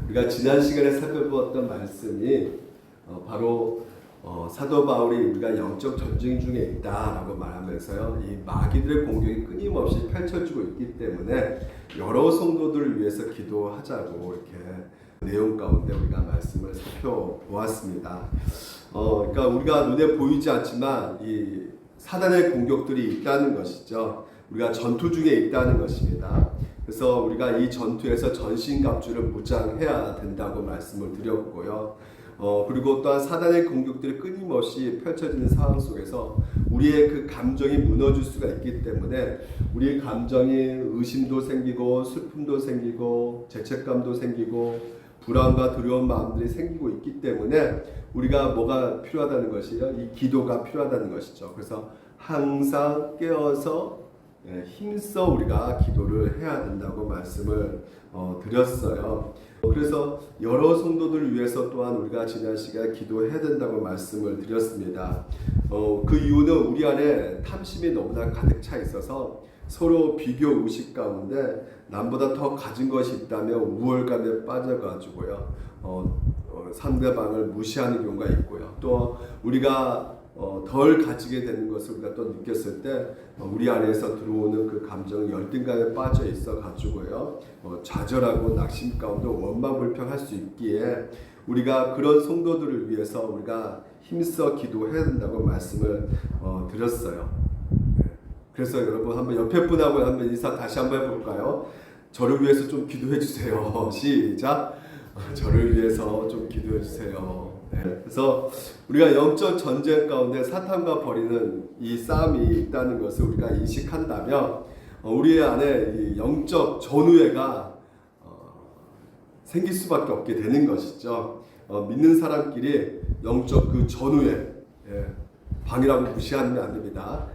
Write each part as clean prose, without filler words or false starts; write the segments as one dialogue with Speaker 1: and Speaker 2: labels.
Speaker 1: 우리가 지난 시간에 살펴보았던 말씀이 바로 사도 바울이 우리가 영적 전쟁 중에 있다라고 말하면서요, 이 마귀들의 공격이 끊임없이 펼쳐지고 있기 때문에 여러 성도들을 위해서 기도하자고 이렇게 내용 가운데 우리가 말씀을 살펴보았습니다. 그러니까 우리가 눈에 보이지 않지만 이 사단의 공격들이 있다는 것이죠. 우리가 전투 중에 있다는 것입니다. 그래서 우리가 이 전투에서 전신갑주를 무장해야 된다고 말씀을 드렸고요. 그리고 또한 사단의 공격들이 끊임없이 펼쳐지는 상황 속에서 우리의 그 감정이 무너질 수가 있기 때문에 우리의 감정이 의심도 생기고 슬픔도 생기고 죄책감도 생기고 불안과 두려운 마음들이 생기고 있기 때문에 우리가 뭐가 필요하다는 것이요? 이 기도가 필요하다는 것이죠. 그래서 항상 깨어서 힘써 우리가 기도를 해야 된다고 말씀을 드렸어요. 그래서 여러 성도들을 위해서 또한 우리가 지난 시간에 기도해야 된다고 말씀을 드렸습니다. 그 이유는 우리 안에 탐심이 너무나 가득 차 있어서 서로 비교 의식 가운데 남보다 더 가진 것이 있다면 우월감에 빠져가지고요, 상대방을 무시하는 경우가 있고요. 또 우리가 덜 가지게 되는 것을 우리가 또 느꼈을 때 우리 안에서 들어오는 그 감정은 열등감에 빠져 있어 가지고요, 좌절하고 낙심 가운데 원망불평할 수 있기에 우리가 그런 성도들을 위해서 우리가 힘써 기도해야 된다고 말씀을 드렸어요. 그래서 여러분 한번 옆에 분하고 한번 인사 다시 한번 해볼까요? 저를 위해서 좀 기도해 주세요. 시작. 저를 위해서 좀 기도해 주세요. 그래서 우리가 영적 전쟁 가운데 사탄과 벌이는 이 싸움이 있다는 것을 우리가 인식한다면 우리 안에 이 영적 전우회가 생길 수밖에 없게 되는 것이죠. 믿는 사람끼리 영적 그 전우회, 방이라고 무시하면 안 됩니다.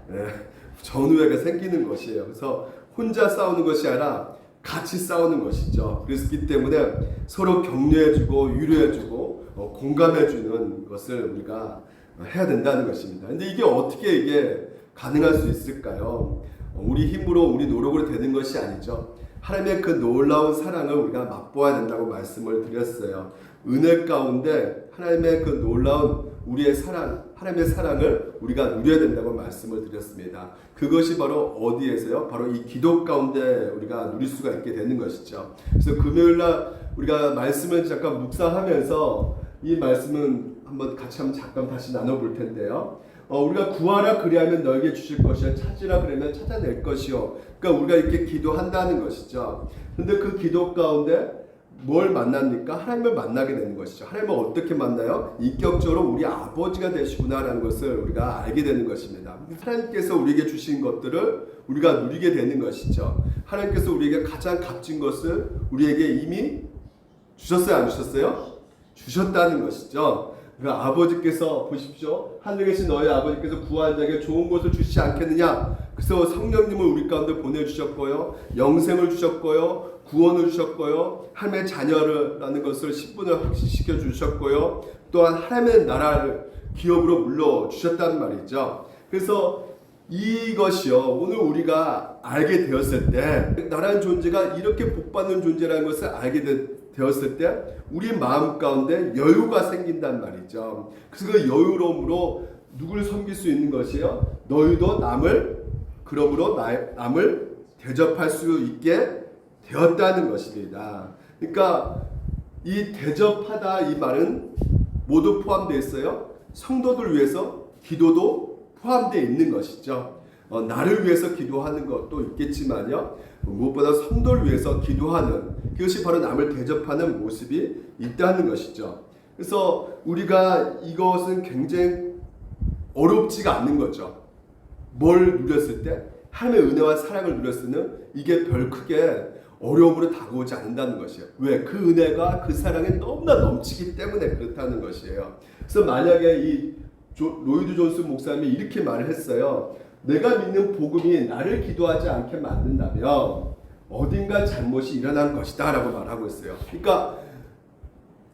Speaker 1: 전우회가 생기는 것이에요. 그래서 혼자 싸우는 것이 아니라 같이 싸우는 것이죠. 그렇기 때문에 서로 격려해주고 위로해주고 공감해주는 것을 우리가 해야 된다는 것입니다. 근데 이게 가능할 수 있을까요? 우리 힘으로 우리 노력으로 되는 것이 아니죠. 하나님의 그 놀라운 사랑을 우리가 맛보아야 된다고 말씀을 드렸어요. 은혜 가운데 하나님의 그 놀라운 우리의 사랑, 하나님의 사랑을 우리가 누려야 된다고 말씀을 드렸습니다. 그것이 바로 어디에서요? 바로 이 기도 가운데 우리가 누릴 수가 있게 되는 것이죠. 그래서 금요일날 우리가 말씀을 잠깐 묵상하면서 이 말씀은 잠깐 다시 나눠볼 텐데요. 우리가 구하라 그리하면 너에게 주실 것이요, 찾으라 그러면 찾아낼 것이요. 그러니까 우리가 이렇게 기도한다는 것이죠. 근데 그 기도 가운데 뭘 만납니까? 하나님을 만나게 되는 것이죠. 하나님을 어떻게 만나요? 인격적으로 우리 아버지가 되시구나라는 것을 우리가 알게 되는 것입니다. 하나님께서 우리에게 주신 것들을 우리가 누리게 되는 것이죠. 하나님께서 우리에게 가장 값진 것을 우리에게 이미 주셨어요, 안 주셨어요? 주셨다는 것이죠. 그러니까 아버지께서 보십시오. 하늘에 계신 너희 아버지께서 구한 자에게 좋은 것을 주시지 않겠느냐. 그래서 성령님을 우리 가운데 보내주셨고요, 영생을 주셨고요, 구원을 주셨고요, 하나님의 자녀라는 것을 신분을 확신시켜 주셨고요, 또한 하나님의 나라를 기업으로 물려주셨다는 말이죠. 그래서 이것이요, 오늘 우리가 알게 되었을 때 나라는 존재가 이렇게 복받는 존재라는 것을 알게 되었을 때 우리 마음 가운데 여유가 생긴단 말이죠. 그래서 그 여유로움으로 누구를 섬길 수 있는 것이요, 너희도 남을 대접할 수 있게 되었다는 것입니다. 그러니까 이 대접하다 이 말은 모두 포함되어 있어요. 성도들 위해서 기도도 포함되어 있는 것이죠. 나를 위해서 기도하는 것도 있겠지만요, 무엇보다 성도를 위해서 기도하는, 그것이 바로 남을 대접하는 모습이 있다는 것이죠. 그래서 우리가 이것은 굉장히 어렵지가 않는 거죠. 뭘 누렸을 때? 하나님의 은혜와 사랑을 누렸을 때는 이게 별 크게 어려움으로 다가오지 않는다는 것이에요. 왜? 그 은혜가 그 사랑에 너무나 넘치기 때문에 그렇다는 것이에요. 그래서 만약에 이 로이드 존스 목사님이 이렇게 말을 했어요. 내가 믿는 복음이 나를 기도하지 않게 만든다면 어딘가 잘못이 일어난 것이다 라고 말하고 있어요. 그러니까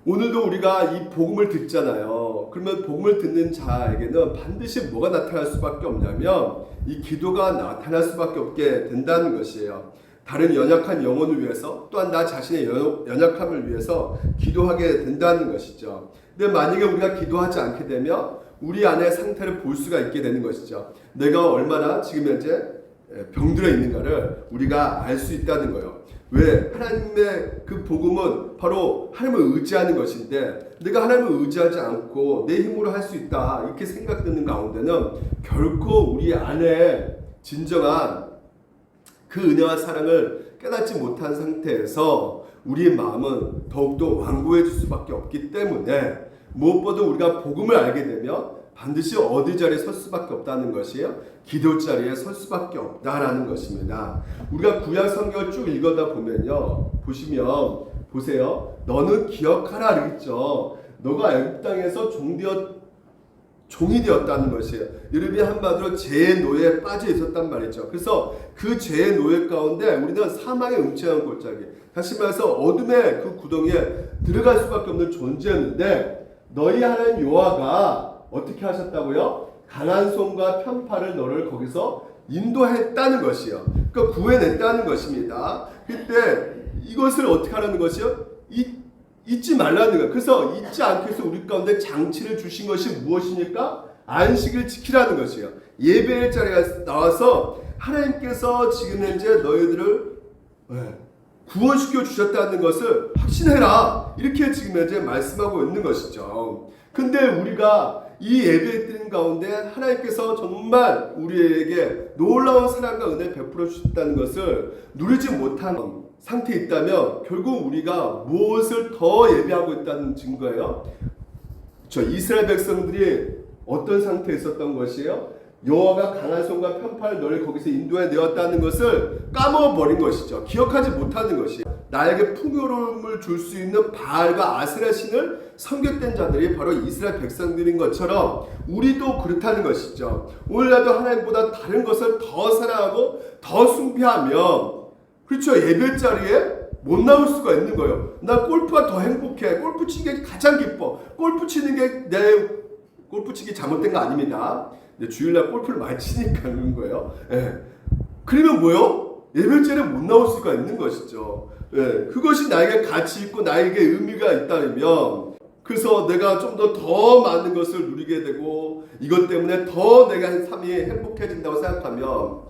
Speaker 1: 오늘도 우리가 이 복음을 듣잖아요. 그러면 복음을 듣는 자에게는 반드시 뭐가 나타날 수밖에 없냐면 이 기도가 나타날 수밖에 없게 된다는 것이에요. 다른 연약한 영혼을 위해서 또한 나 자신의 연약함을 위해서 기도하게 된다는 것이죠. 근데 만약에 우리가 기도하지 않게 되면 우리 안의 상태를 볼 수가 있게 되는 것이죠. 내가 얼마나 지금 현재 병들어 있는가를 우리가 알 수 있다는 거예요. 왜? 하나님의 그 복음은 바로 하나님을 의지하는 것인데 내가 하나님을 의지하지 않고 내 힘으로 할 수 있다 이렇게 생각되는 가운데는 결코 우리 안에 진정한 그 은혜와 사랑을 깨닫지 못한 상태에서 우리의 마음은 더욱더 완고해질 수밖에 없기 때문에 무엇보다 우리가 복음을 알게 되면 반드시 어디 자리에 설 수밖에 없다는 것이에요. 기도 자리에 설 수밖에 없다라는 것입니다. 우리가 구약 성경을 쭉 읽어다 보면요, 보세요. 너는 기억하라 그랬죠. 너가 애굽 땅에서 종이 되었다는 것이에요. 여러분이 한마디로 죄의 노예에 빠져 있었단 말이죠. 그래서 그 죄의 노예 가운데 우리는 사망의 음침한 골짜기, 다시 말해서 어둠의 그 구덩이에 들어갈 수밖에 없는 존재였는데 너희 하나님 여호와가 어떻게 하셨다고요? 강한 손과 편팔을 너를 거기서 인도했다는 것이요. 그러니까 구해냈다는 것입니다. 그때 이것을 어떻게 하라는 것이요? 잊지 말라는 거예요. 그래서 잊지 않기 위해서 우리 가운데 장치를 주신 것이 무엇입니까? 안식을 지키라는 것이에요. 예배의 자리에 나와서 하나님께서 지금 현재 너희들을 구원시켜 주셨다는 것을 확신해라. 이렇게 지금 현재 말씀하고 있는 것이죠. 근데 우리가 이 예배 드린 가운데 하나님께서 정말 우리에게 놀라운 사랑과 은혜를 베풀어 주셨다는 것을 누리지 못한 상태에 있다면 결국 우리가 무엇을 더 예배하고 있다는 증거예요. 이스라엘 백성들이 어떤 상태에 있었던 것이에요? 여호와가 강한 손과 편팔을 너를 거기서 인도해 내었다는 것을 까먹어버린 것이죠. 기억하지 못하는 것이에요. 나에게 풍요로움을 줄 수 있는 바알과 아세라 신을 섬겼던 자들이 바로 이스라엘 백성들인 것처럼 우리도 그렇다는 것이죠. 오늘날도 하나님보다 다른 것을 더 사랑하고 더 숭배하며, 그렇죠, 예배 자리에 못 나올 수가 있는 거예요. 나 골프가 더 행복해. 골프 치는 게 가장 기뻐. 골프 치는 게 내 골프 치기 잘못된 거 아닙니다. 주일날 골프를 많이 치니까 그런 거예요. 그러면 뭐요? 예배 자리에 못 나올 수가 있는 것이죠. 그것이 나에게 가치 있고 나에게 의미가 있다면, 그래서 내가 좀 더 많은 것을 누리게 되고 이것 때문에 더 내가 삶이 행복해진다고 생각하면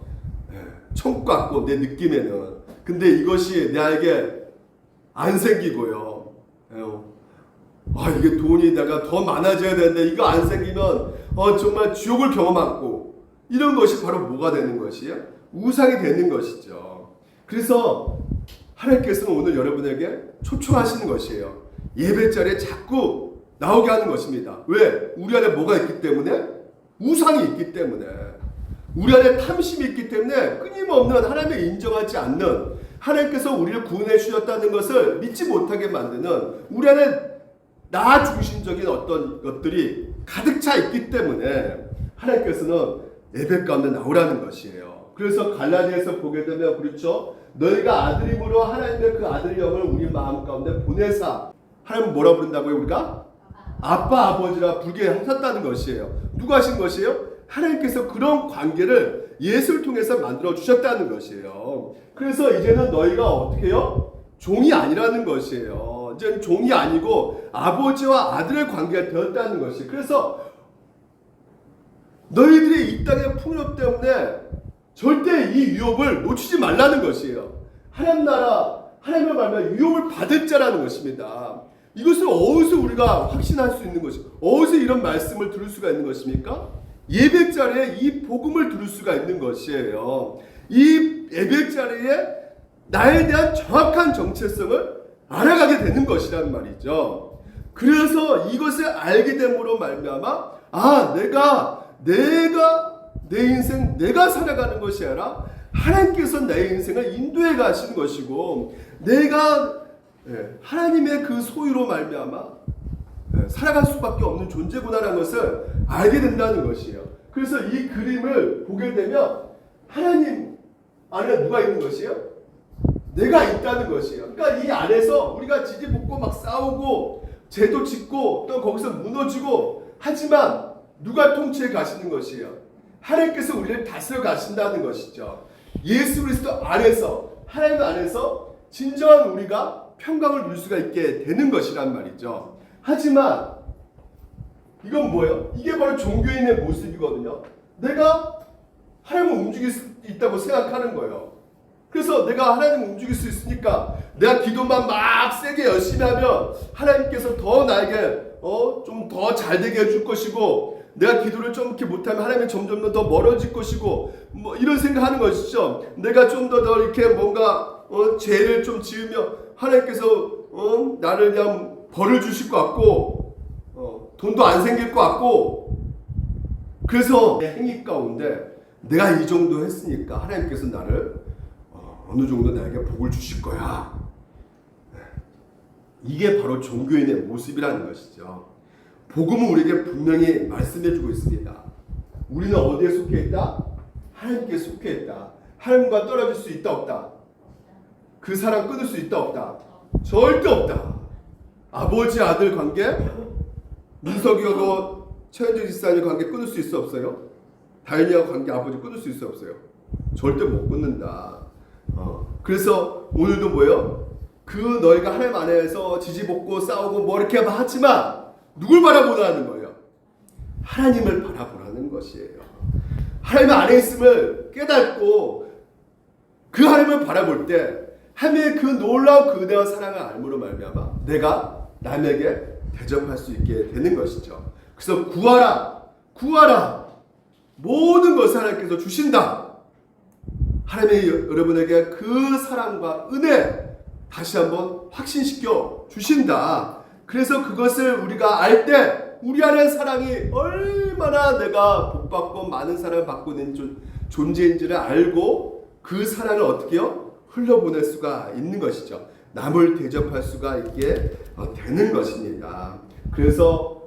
Speaker 1: 천국 같고 내 느낌에는, 근데 이것이 나에게 안 생기고요. 이게 돈이 내가 더 많아져야 되는데 이거 안 생기면 정말 지옥을 경험하고, 이런 것이 바로 뭐가 되는 것이에요? 우상이 되는 것이죠. 그래서 하나님께서는 오늘 여러분에게 초청하시는 것이에요. 예배 자리에 자꾸 나오게 하는 것입니다. 왜? 우리 안에 뭐가 있기 때문에? 우상이 있기 때문에. 우리 안에 탐심이 있기 때문에 끊임없는 하나님을 인정하지 않는, 하나님께서 우리를 구원해 주셨다는 것을 믿지 못하게 만드는 우리 안에 나 중심적인 어떤 것들이 가득 차 있기 때문에 하나님께서는 예배 가운데 나오라는 것이에요. 그래서 갈라디아에서 보게 되면 그렇죠. 너희가 아들임으로 하나님의 그 아들의 영을 우리 마음 가운데 보내사, 하나님 뭐라 부른다고요? 우리가 아빠 아버지라 부르게 하셨다는 것이에요. 누가 하신 것이에요? 하나님께서 그런 관계를 예수를 통해서 만들어 주셨다는 것이에요. 그래서 이제는 너희가 어떻게 해요? 종이 아니라는 것이에요. 이제는 종이 아니고 아버지와 아들의 관계가 되었다는 것이. 그래서 너희들이 이 땅의 풍요 때문에 절대 이 유업을 놓치지 말라는 것이에요. 하나님 나라, 하나님의 말면 유업을 받을 자라는 것입니다. 이것을 어디서 우리가 확신할 수 있는 것이, 어디서 이런 말씀을 들을 수가 있는 것입니까? 예배 자리에 이 복음을 들을 수가 있는 것이에요. 이 예배 자리에 나에 대한 정확한 정체성을 알아가게 되는 것이란 말이죠. 그래서 이것을 알게 됨으로 말미암아 내가 내 인생 내가 살아가는 것이 아니라 하나님께서 내 인생을 인도해 가시는 것이고, 내가 하나님의 그 소유로 말미암아 살아갈 수밖에 없는 존재구나라는 것을 알게 된다는 것이에요. 그래서 이 그림을 보게 되면 하나님 안에 누가 있는 것이에요? 내가 있다는 것이에요. 그러니까 이 안에서 우리가 지지볶고 막 싸우고 죄도 짓고 또 거기서 무너지고 하지만 누가 통치해 가시는 것이에요? 하나님께서 우리를 다스려 가신다는 것이죠. 예수 그리스도 안에서 하나님 안에서 진정한 우리가 평강을 누릴 수가 있게 되는 것이란 말이죠. 하지만 이건 뭐예요? 이게 바로 종교인의 모습이거든요. 내가 하나님을 움직일 수 있다고 생각하는 거예요. 그래서 내가 하나님을 움직일 수 있으니까 내가 기도만 막 세게 열심히 하면 하나님께서 더 나에게 좀 더 잘 되게 해줄 것이고, 내가 기도를 좀 이렇게 못하면 하나님이 점점 더 멀어질 것이고, 뭐 이런 생각하는 것이죠. 내가 좀 더 이렇게 뭔가 죄를 좀 지으면 하나님께서 나를 그냥 벌을 주실 것 같고, 돈도 안 생길 것 같고, 그래서 내 행위 가운데 내가 이 정도 했으니까 하나님께서 나를 어느 정도 나에게 복을 주실 거야. 이게 바로 종교인의 모습이라는 것이죠. 복음은 우리에게 분명히 말씀해주고 있습니다. 우리는 어디에 속해 있다? 하나님께 속해 있다. 하나님과 떨어질 수 있다 없다? 그 사랑 끊을 수 있다 없다? 절대 없다. 아버지 아들 관계, 민석이하고 최현재 집사님 관계 끊을 수 있어 없어요? 다현이하고 관계 아버지 끊을 수 있어 없어요? 절대 못 끊는다. 그래서 오늘도 뭐예요? 그 너희가 하나님 안에서 지지볶고 싸우고 뭐 이렇게 하지만 누굴 바라보라는 거예요? 하나님을 바라보라는 것이에요. 하나님 안에 있음을 깨닫고 그 하나님을 바라볼 때 하나님의 그 놀라운 그 은혜와 사랑을 알므로 말미암아 내가 남에게 대접할 수 있게 되는 것이죠. 그래서 구하라, 구하라. 모든 것을 하나님께서 주신다. 하나님이 여러분에게 그 사랑과 은혜 다시 한번 확신시켜 주신다. 그래서 그것을 우리가 알 때 우리 안에 사랑이 얼마나 내가 복받고 많은 사랑을 받고 있는 존재인지를 알고 그 사랑을 어떻게 해요? 흘려보낼 수가 있는 것이죠. 남을 대접할 수가 있게 되는 것입니다. 그래서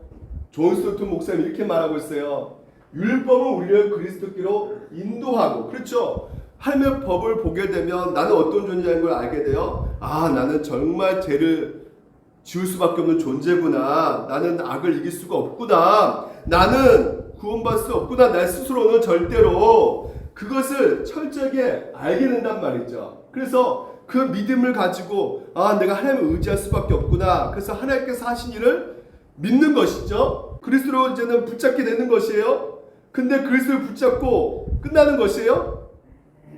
Speaker 1: 존 스토트 목사님이 이렇게 말하고 있어요. 율법은 우리를 그리스도께로 인도하고, 그렇죠? 하나님의 법을 보게 되면 나는 어떤 존재인 걸 알게 돼요. 아, 나는 정말 죄를 지을 수밖에 없는 존재구나. 나는 악을 이길 수가 없구나. 나는 구원받을 수 없구나. 나 스스로는 절대로. 그것을 철저하게 알게 된단 말이죠. 그래서 그 믿음을 가지고 아, 내가 하나님을 의지할 수밖에 없구나. 그래서 하나님께서 하신 일을 믿는 것이죠. 그리스도로 이제는 붙잡게 되는 것이에요. 근데 그리스도를 붙잡고 끝나는 것이에요?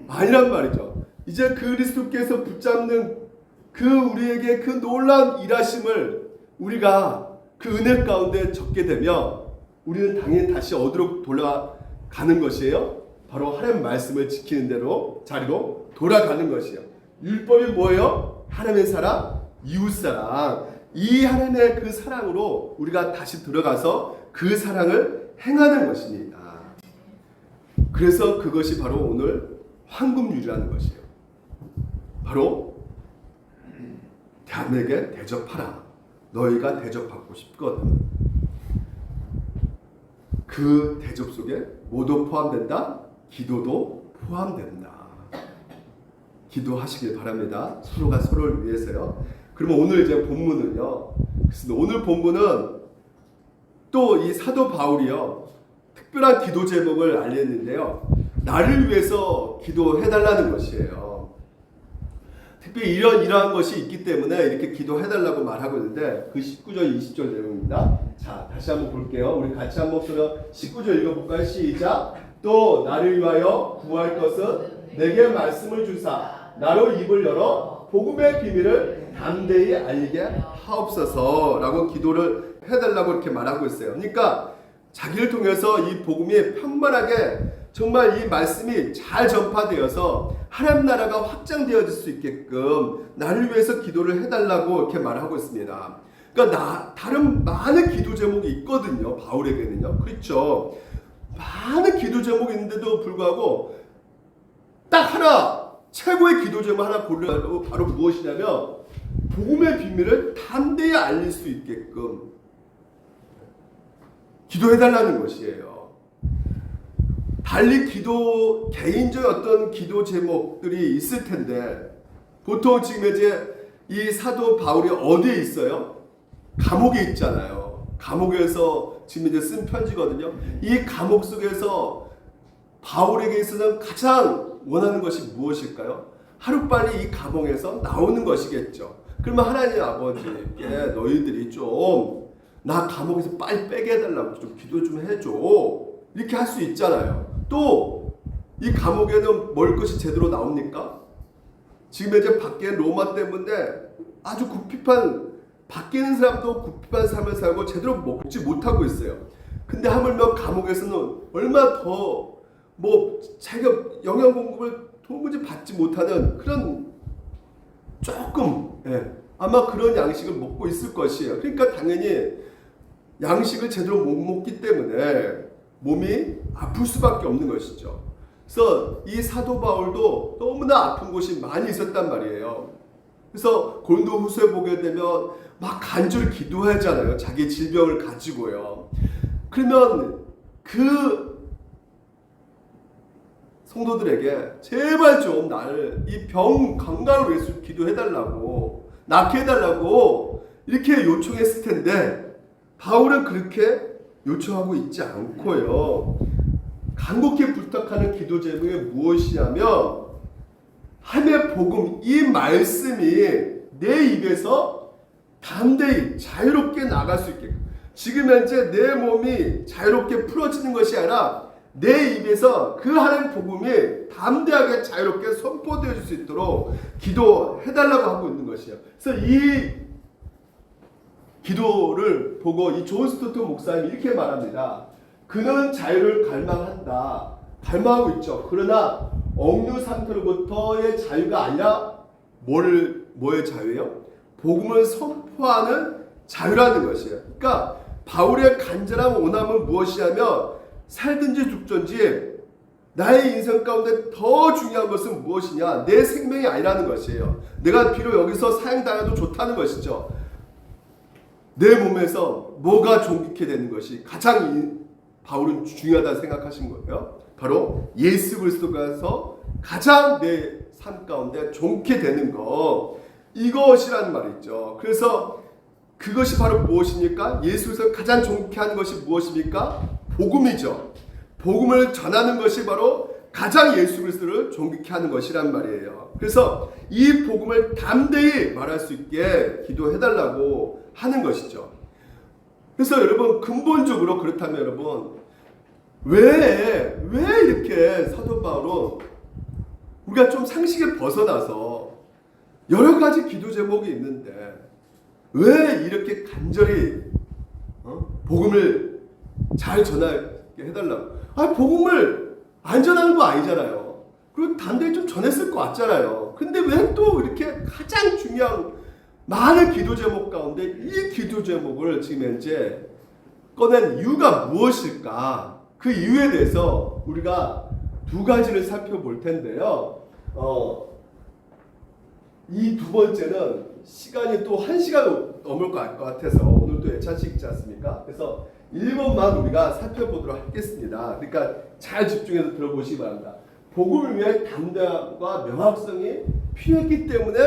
Speaker 1: 아니란 말이죠. 이제 그리스도께서 붙잡는 그 우리에게 그 놀라운 일하심을 우리가 그 은혜 가운데 적게 되면 우리는 당연히 다시 어디로 돌아가는 것이에요? 바로 하나님 말씀을 지키는 대로 자리로 돌아가는 것이에요. 율법이 뭐예요? 하나님의 사랑, 이웃 사랑. 이 하나님의 그 사랑으로 우리가 다시 들어가서 그 사랑을 행하는 것입니다. 그래서 그것이 바로 오늘 황금률이라는 것이에요. 바로 남에게 대접하라. 너희가 대접받고 싶거든. 그 대접 속에 뭐도 포함된다? 기도도 포함된다. 기도하시길 바랍니다. 서로가 서로를 위해서요. 그러면 오늘 이제 본문은요. 그래서 오늘 본문은 또 이 사도 바울이요. 특별한 기도 제목을 알렸는데요. 나를 위해서 기도해달라는 것이에요. 특별히 이러한 것이 있기 때문에 이렇게 기도해달라고 말하고 있는데 그 19절 20절 내용입니다. 자, 다시 한번 볼게요. 우리 같이 한번 19절 읽어볼까요? 시작. 또 나를 위하여 구할 것은 내게 말씀을 주사 나로 입을 열어 복음의 비밀을 담대히 알게 하옵소서 라고 기도를 해달라고 이렇게 말하고 있어요. 그러니까 자기를 통해서 이 복음이 평만하게 정말 이 말씀이 잘 전파되어서 하나님 나라가 확장되어질 수 있게끔 나를 위해서 기도를 해달라고 이렇게 말하고 있습니다. 그러니까 다른 많은 기도 제목이 있거든요. 바울에게는요. 그렇죠. 많은 기도 제목이 있는데도 불구하고 딱 하나 최고의 기도 제목 하나 고르라고 바로 무엇이냐면 복음의 비밀을 담대히 알릴 수 있게끔 기도해달라는 것이에요. 달리 개인적인 어떤 기도 제목들이 있을 텐데 보통 지금 이제 이 사도 바울이 어디에 있어요? 감옥에 있잖아요. 감옥에서 지금 이제 쓴 편지거든요. 이 감옥 속에서 바울에게 있어서 가장 원하는 것이 무엇일까요? 하루빨리 이 감옥에서 나오는 것이겠죠. 그러면 하나님 아버지께 너희들이 좀 나 감옥에서 빨리 빼게 해달라고 좀 기도 좀 해줘. 이렇게 할 수 있잖아요. 또 이 감옥에는 먹을 것이 제대로 나옵니까? 지금 이제 밖에 로마 때문에 아주 밖에 있는 사람도 굽핍한 삶을 살고 제대로 먹지 못하고 있어요. 근데 하물며 감옥에서는 얼마 더 자기가 영양 공급을 도무지 받지 못하는 그런 아마 그런 양식을 먹고 있을 것이에요. 그러니까 당연히 양식을 제대로 못 먹기 때문에 몸이 아플 수밖에 없는 것이죠. 그래서 이 사도 바울도 너무나 아픈 곳이 많이 있었단 말이에요. 그래서 고린도 후서에 보게 되면 막 간절히 기도하잖아요. 자기 질병을 가지고요. 그러면 그 성도들에게 제발 좀 나를 이 병 건강을 위해서 기도해달라고, 낫게 해달라고 이렇게 요청했을 텐데 바울은 그렇게 요청하고 있지 않고요. 간곡히 부탁하는 기도 제목이 무엇이냐면 하나님의 복음, 이 말씀이 내 입에서 담대히 자유롭게 나갈 수 있게, 지금 현재 내 몸이 자유롭게 풀어지는 것이 아니라 내 입에서 그 하나님 복음이 담대하게 자유롭게 선포되어질 수 있도록 기도해달라고 하고 있는 것이에요. 그래서 이 기도를 보고 이 존 스토트 목사님이 이렇게 말합니다. 그는 자유를 갈망하고 있죠. 그러나 억류 상태로부터의 자유가 아니라 뭐의 자유예요? 복음을 선포하는 자유라는 것이에요. 그러니까 바울의 간절한 원함은 무엇이냐면 살든지 죽든지 나의 인생 가운데 더 중요한 것은 무엇이냐? 내 생명이 아니라는 것이에요. 내가 비록 여기서 사형당해도 좋다는 것이죠. 내 몸에서 뭐가 존귀케 되는 것이 가장 바울은 중요하다고 생각하신 거예요. 바로 예수 그리스도가서 가장 내 삶 가운데 좋게 되는 것, 이것이란 말이죠. 그래서 그것이 바로 무엇입니까? 예수에서 가장 좋게 하는 것이 무엇입니까? 복음이죠. 복음을 전하는 것이 바로 가장 예수 그리스도를 존귀케 하는 것이란 말이에요. 그래서 이 복음을 담대히 말할 수 있게 기도해달라고 하는 것이죠. 그래서 여러분 근본적으로 그렇다면 여러분 왜 이렇게 사도 바울은 우리가 좀 상식에 벗어나서 여러 가지 기도 제목이 있는데 왜 이렇게 간절히 복음을 잘 전하게 해달라고? 복음을 안 전하는 거 아니잖아요. 그리고 단단히 좀 전했을 것 같잖아요. 근데 왜 또 이렇게 가장 중요한 많은 기도 제목 가운데 이 기도 제목을 지금 현재 꺼낸 이유가 무엇일까? 그 이유에 대해서 우리가 두 가지를 살펴볼 텐데요. 이 두 번째는 시간이 또 1시간 넘을 것 같아서 오늘도 예찬식 있지 않습니까? 그래서 1번만 우리가 살펴보도록 하겠습니다. 그러니까 잘 집중해서 들어보시기 바랍니다. 복음을 위해 담대함과 명확성이 필요했기 때문에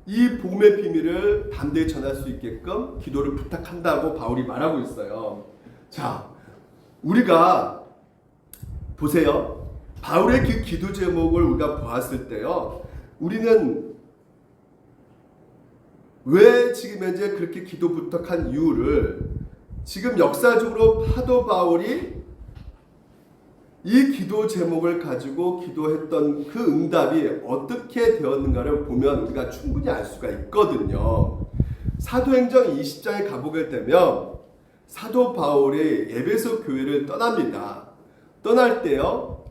Speaker 1: 이 복음의 비밀을 담대히 전할 수 있게끔 기도를 부탁한다고 바울이 말하고 있어요. 자, 우리가 보세요. 바울의 그 기도 제목을 우리가 보았을 때요. 우리는 왜 지금 현재 그렇게 기도 부탁한 이유를 지금 역사적으로 사도 바울이 이 기도 제목을 가지고 기도했던 그 응답이 어떻게 되었는가를 보면 우리가 충분히 알 수가 있거든요. 사도행전 20장에 가보게 되면 사도 바울이 에베소 교회를 떠납니다. 떠날 때요.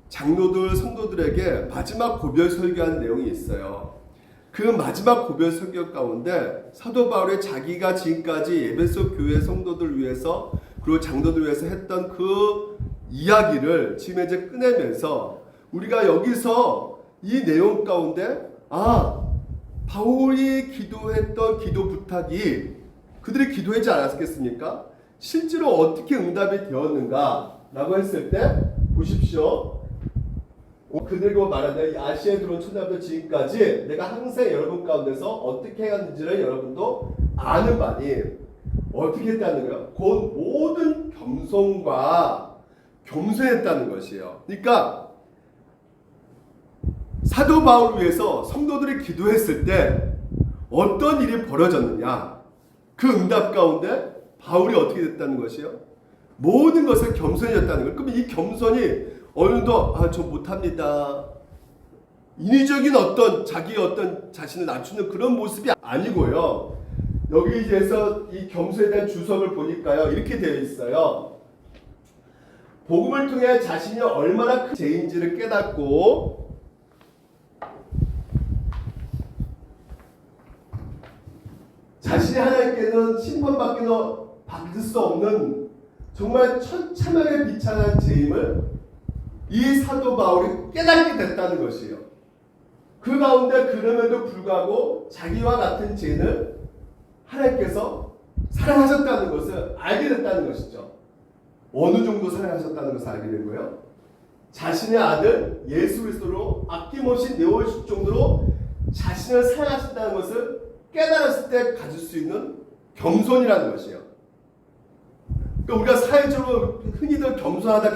Speaker 1: 장로들, 성도들에게 마지막 고별 설교한 내용이 있어요. 그 마지막 고별 설교 가운데 사도 바울이 자기가 지금까지 에베소 교회 성도들 위해서 그리고 장로들 위해서 했던 그 이야기를 지금 이제 꺼내면서 우리가 여기서 이 내용 가운데 바울이 기도했던 기도 부탁이 그들이 기도하지 않았겠습니까? 실제로 어떻게 응답이 되었는가 라고 했을 때 보십시오. 그들과 말하되 이 아시아에 들어온 초대자부터 지금까지 내가 항상 여러분 가운데서 어떻게 해왔는지를 여러분도 아는 바니 어떻게 했다는 거예요? 곧 모든 겸손과 겸손했다는 것이에요. 그러니까 사도 바울을 위해서 성도들이 기도했을 때 어떤 일이 벌어졌느냐? 그 응답 가운데 바울이 어떻게 됐다는 것이요? 모든 것을 겸손해졌다는 것. 그러면 이 겸손이 어느 정도 저 못합니다. 인위적인 어떤 자기의 어떤 자신을 낮추는 그런 모습이 아니고요. 여기에서 이 겸손에 대한 주석을 보니까요. 이렇게 되어 있어요. 복음을 통해 자신이 얼마나 큰 죄인지를 깨닫고 자신이 하나님께는 심판받을 수 없는 정말 천차만에 비참한 죄임을 이 사도 바울이 깨닫게 됐다는 것이에요. 그 가운데 그럼에도 불구하고 자기와 같은 죄인을 하나님께서 사랑하셨다는 것을 알게 됐다는 것이죠. 어느 정도 사랑하셨다는 것을 알게 된 거예요? 자신의 아들 예수 그리스도로 아낌없이 내어주실 정도로 자신을 사랑하신다는 것을 깨달았을 때 가질 수 있는 겸손이라는 것이에요. 그러니까 우리가 사회적으로 흔히들 겸손하다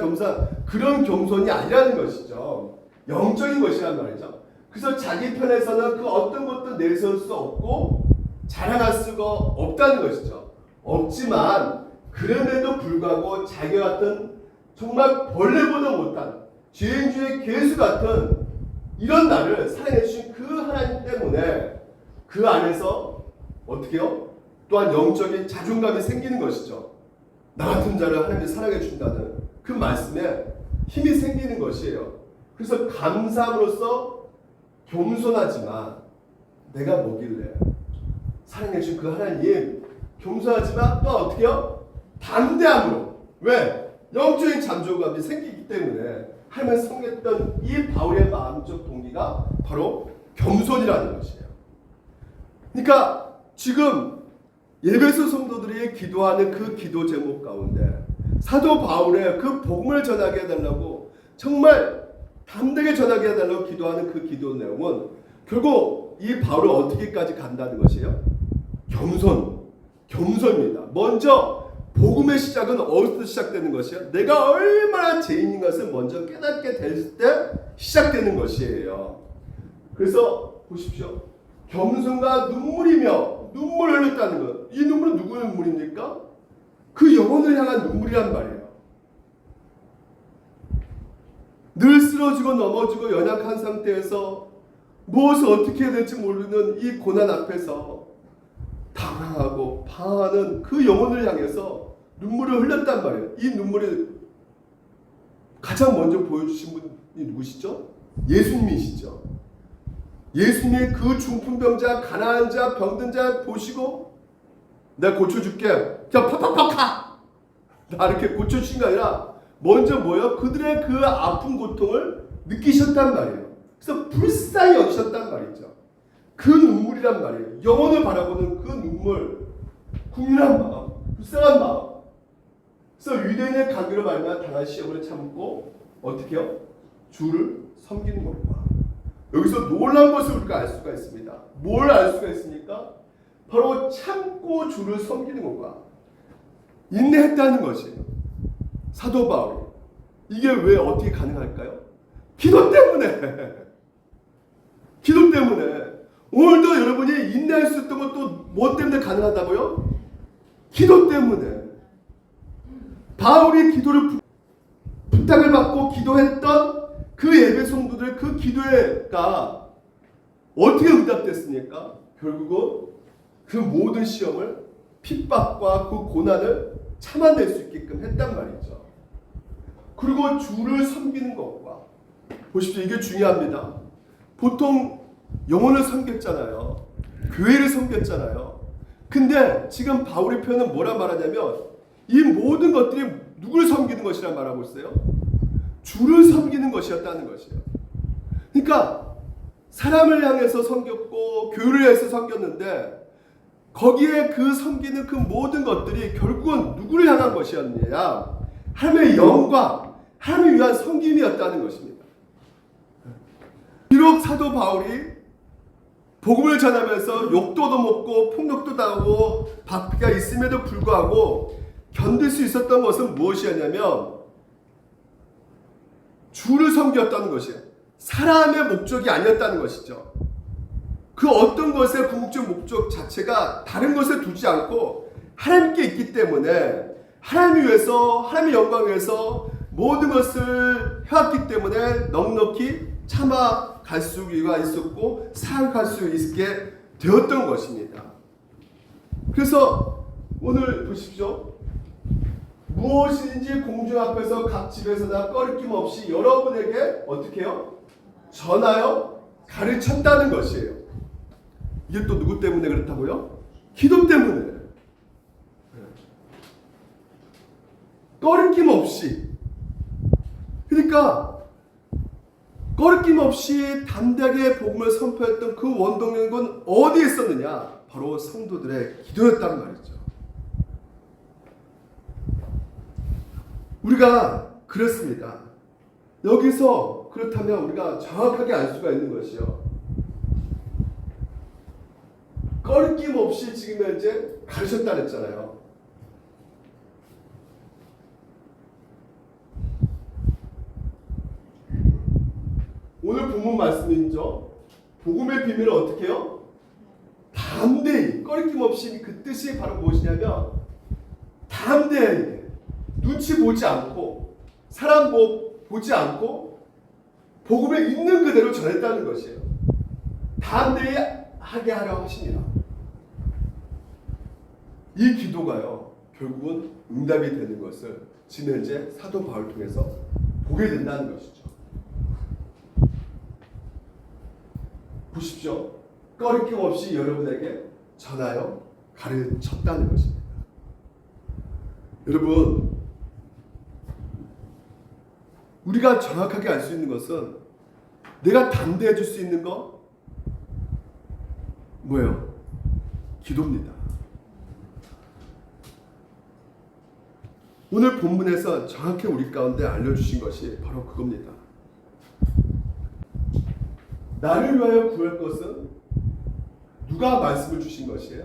Speaker 1: 그런 겸손이 아니라는 것이죠. 영적인 것이란 말이죠. 그래서 자기 편에서는 그 어떤 것도 내세울 수 없고 자랑할 수가 없다는 것이죠. 없지만 그럼에도 불구하고 자기 같은 정말 벌레보다 못한 죄인 중에 괴수 같은 이런 나를 사랑해 주신 그 하나님 때문에 그 안에서 어떻게요? 또한 영적인 자존감이 생기는 것이죠. 나 같은 자를 하나님이 사랑해 준다는 그 말씀에 힘이 생기는 것이에요. 그래서 감사함으로써 겸손하지만 내가 뭐길래 사랑해 준 그 하나님 겸손하지만 또 어떻게요? 담대함으로. 왜? 영적인 잠조감이 생기기 때문에 하나님을 섬겼던 이 바울의 마음적 동기가 바로 겸손이라는 것이에요. 그러니까 지금 예배소 성도들이 기도하는 그 기도 제목 가운데 사도 바울의 그 복음을 전하게 해달라고 정말 담대하게 전하게 해달라고 기도하는 그 기도 내용은 결국 이 바울을 어떻게까지 간다는 것이에요? 겸손입니다. 먼저 복음의 시작은 어디서 시작되는 것이에요? 내가 얼마나 죄인인 것을 먼저 깨닫게 될 때 시작되는 것이에요. 그래서 보십시오. 겸손과 눈물이며 눈물을 흘렸다는 것. 이 눈물은 누구의 눈물입니까? 그 영혼을 향한 눈물이란 말이에요. 늘 쓰러지고 넘어지고 연약한 상태에서 무엇을 어떻게 해야 될지 모르는 이 고난 앞에서 당황하고 방황하는 그 영혼을 향해서 눈물을 흘렸단 말이에요. 이 눈물을 가장 먼저 보여주신 분이 누구시죠? 예수님이시죠. 예수님이 그 중풍병자, 가난한 자, 병든 자 보시고 내가 고쳐줄게. 그냥 팍팍팍 가. 나 이렇게 고쳐주신 게 아니라 먼저 뭐예요? 그들의 그 아픈 고통을 느끼셨단 말이에요. 그래서 불쌍히 여기셨단 말이죠. 그 눈물이란 말이에요. 영혼을 바라보는 그 눈물, 국률한 마음, 불쌍한 마음. 그래서 유대인의 관계로 말미암아 당한 시험을 참고 어떻게 해요? 주를 섬기는 것과 여기서 놀라운 것을 우리가 알 수가 있습니다. 뭘 알 수가 있습니까? 바로 참고 주를 섬기는 것과 인내했다는 것이에요. 사도 바울이. 이게 왜 어떻게 가능할까요? 기도 때문에. 기도 때문에. 오늘도 여러분이 인내할 수 있던 것도 뭐 때문에 가능하다고요? 기도 때문에. 바울이 기도를 부탁을 받고 기도했던 그 예배 성도들 그 기도가 어떻게 응답됐습니까? 결국은 그 모든 시험을 핍박과 그 고난을 참아낼 수 있게끔 했단 말이죠. 그리고 주를 섬기는 것과 보십시오. 이게 중요합니다. 보통 영혼을 섬겼잖아요. 교회를 섬겼잖아요. 근데 지금 바울의 표현은 뭐라 말하냐면 이 모든 것들이 누구를 섬기는 것이라 말하고 있어요? 주를 섬기는 것이었다는 것이에요. 그러니까 사람을 향해서 섬겼고 교회를 향해서 섬겼는데 거기에 그 섬기는 그 모든 것들이 결국은 누구를 향한 것이었느냐? 하나님의 영광, 하나님을 위한 섬김이었다는 것입니다. 비록 사도 바울이 복음을 전하면서 욕도 얻어먹고 폭력도 당하고 박해가 있음에도 불구하고 견딜 수 있었던 것은 무엇이었냐면 주를 섬겼다는 것이에요. 사람의 목적이 아니었다는 것이죠. 그 어떤 것의 궁극적 목적 자체가 다른 것에 두지 않고 하나님께 있기 때문에 하나님을 위해서, 하나님의 영광을 위해서 모든 것을 해왔기 때문에 넉넉히 참아갈 수가 있었고 살아갈 수 있게 되었던 것입니다. 그래서 오늘 보십시오. 무엇인지 공중 앞에서 각 집에서나 꺼리낌 없이 여러분에게 어떻게 해요? 전하여 가르쳤다는 것이에요. 이게 또 누구 때문에 그렇다고요? 기도 때문에. 꺼리낌 없이. 그러니까 꺼리낌 없이 담대하게 복음을 선포했던 그 원동력은 어디에 있었느냐? 바로 성도들의 기도였단 말이죠. 우리가 그렇습니다. 여기서 그렇다면 우리가 정확하게 알 수가 있는 것이요. 꺼리낌 없이 지금 현재 가르쳤다 그랬잖아요. 오늘 본문 말씀이죠. 복음의 비밀을 어떻게 해요? 담대히, 꺼리낌 없이. 그 뜻이 바로 무엇이냐면 담대하게, 눈치 보지 않고 사람 보지 않고 복음에 있는 그대로 전했다는 것이에요. 담대히 하게 하려 하십니다. 이 기도가요, 결국은 응답이 되는 것을 지금 현재 사도 바울을 통해서 보게 된다는 것이죠. 보십시오. 꺼리낌 없이 여러분에게 전하여 가르쳤다는 것입니다. 여러분, 우리가 정확하게 알 수 있는 것은 내가 담대해질 수 있는 거 뭐예요? 기도입니다. 오늘 본문에서 정확히 우리 가운데 알려주신 것이 바로 그겁니다. 나를 위하여 구할 것은 누가 말씀을 주신 것이에요?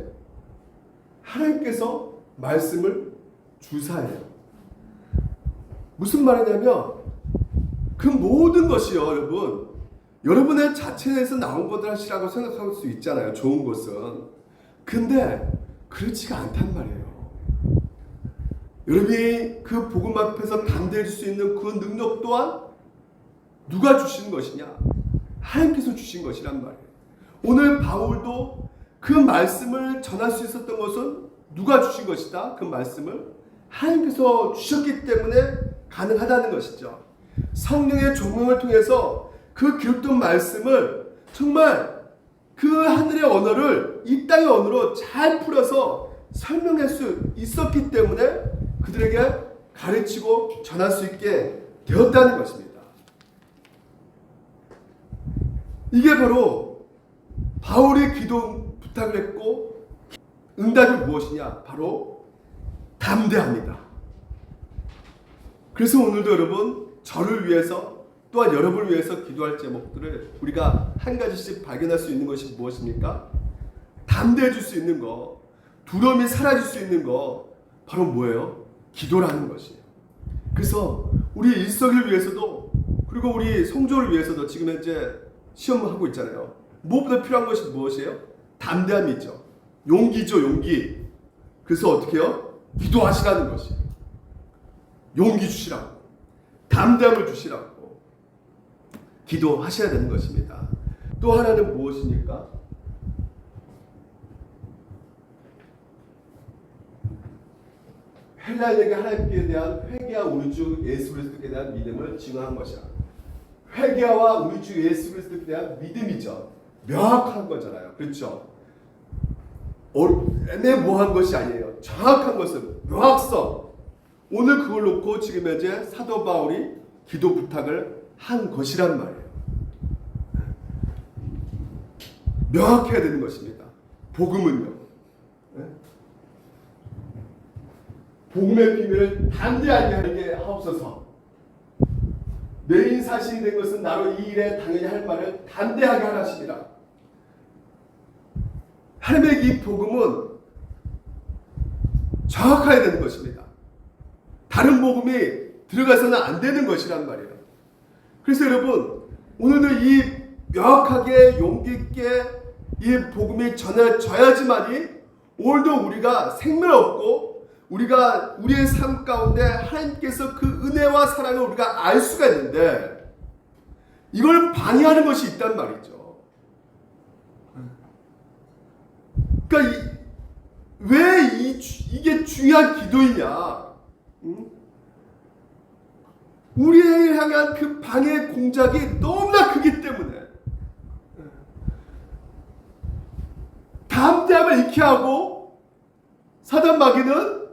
Speaker 1: 하나님께서 말씀을 주사해요. 무슨 말이냐면 그 모든 것이요, 여러분, 여러분의 자체에서 나온 것이라고 생각할 수 있잖아요. 좋은 것은. 근데 그렇지가 않단 말이에요. 여러분이 그 복음 앞에서 담대할 수 있는 그 능력 또한 누가 주신 것이냐? 하나님께서 주신 것이란 말이에요. 오늘 바울도 그 말씀을 전할 수 있었던 것은 누가 주신 것이다? 그 말씀을 하나님께서 주셨기 때문에 가능하다는 것이죠. 성령의 조명을 통해서 그 기록된 말씀을 정말 그 하늘의 언어를 이 땅의 언어로 잘 풀어서 설명할 수 있었기 때문에 그들에게 가르치고 전할 수 있게 되었다는 것입니다. 이게 바로 바울이 기도 부탁을 했고 응답이 무엇이냐? 바로 담대합니다. 그래서 오늘도 여러분, 저를 위해서 또한 여러분을 위해서 기도할 제목들을 우리가 한 가지씩 발견할 수 있는 것이 무엇입니까? 담대해질 수 있는 거, 두려움이 사라질 수 있는 거, 바로 뭐예요? 기도라는 것이에요. 그래서 우리 일석을 위해서도, 그리고 우리 성조를 위해서도 지금 현재 시험을 하고 있잖아요. 무엇보다 필요한 것이 무엇이에요? 담대함이죠. 용기죠, 용기. 그래서 어떻게 해요? 기도하시라는 것이에요. 용기 주시라고, 담대함을 주시라고 기도하셔야 되는 것입니다. 또 하나는 무엇입니까? 헬라인에게 하나님께 대한 회개와 우리 주 예수 그리스도에 대한 믿음을 증언한 것이야. 회개와 우리 주 예수 그리스도에 대한 믿음이죠. 명확한 거잖아요. 그렇죠? 애매모호한 것이 아니에요. 정확한 것은 명확성. 오늘 그걸 놓고 지금 현재 사도 바울이 기도 부탁을 한 것이란 말이에요. 명확해야 되는 것입니다. 복음은요. 복음의 비밀을 담대하게 하게 하옵소서. 내 인사신이 된 것은 나로 이 일에 당연히 할 말을 담대하게 하라십니다. 하나님의 이 복음은 정확해야 되는 것입니다. 다른 복음이 들어가서는 안 되는 것이란 말이에요. 그래서 여러분, 오늘도 이 명확하게 용기 있게 이 복음이 전해져야지만이 오늘도 우리가 생명을 얻고 우리가 우리의 삶 가운데 하나님께서 그 은혜와 사랑을 우리가 알 수가 있는데 이걸 방해하는 것이 있단 말이죠. 그러니까 왜 이게 중요한 기도이냐? 우리를 향한 그 방해 공작이 너무나 크기 때문에 담대함을 잃게 하고 사단 마귀는